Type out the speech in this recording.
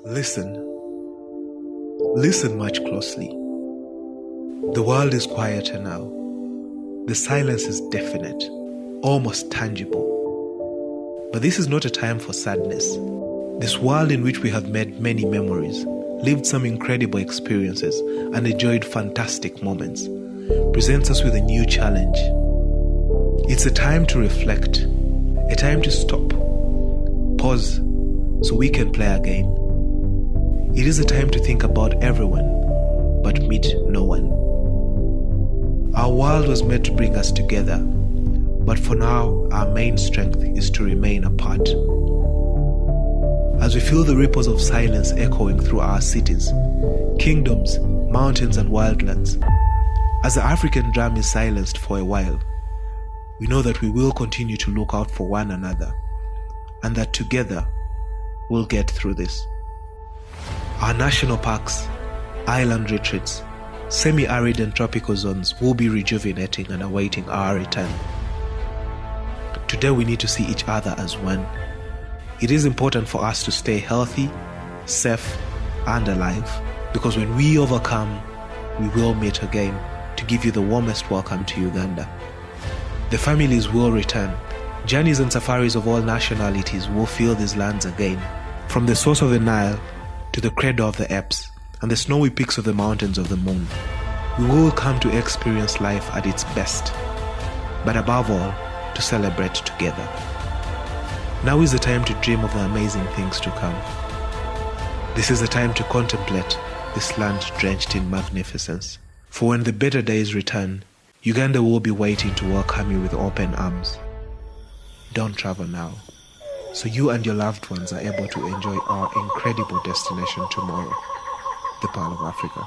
Listen. Listen much closely. The world is quieter now. The silence is definite, almost tangible. But this is not a time for sadness. This world in which we have made many memories, lived some incredible experiences, and enjoyed fantastic moments, presents us with a new challenge. It's a time to reflect, a time to stop, pause, so we can play again. It is a time to think about everyone, but meet no one. Our world was meant to bring us together, but for now, our main strength is to remain apart. As we feel the ripples of silence echoing through our cities, kingdoms, mountains, and wildlands, as the African drum is silenced for a while, we know that we will continue to look out for one another, and that together, we'll get through this. Our national parks, island retreats, semi-arid and tropical zones will be rejuvenating and awaiting our return. Today we need to see each other as one. It is important for us to stay healthy, safe, and alive, because when we overcome, we will meet again to give you the warmest welcome to Uganda. The families will return. Journeys and safaris of all nationalities will feel these lands again, from the source of the Nile to the cradle of the Alps and the snowy peaks of the mountains of the moon. We will come to experience life at its best, but above all, to celebrate together. Now is the time to dream of the amazing things to come. This is the time to contemplate this land drenched in magnificence. For when the better days return, Uganda will be waiting to welcome you with open arms. Don't travel now, so you and your loved ones are able to enjoy our incredible destination tomorrow, the Pearl of Africa.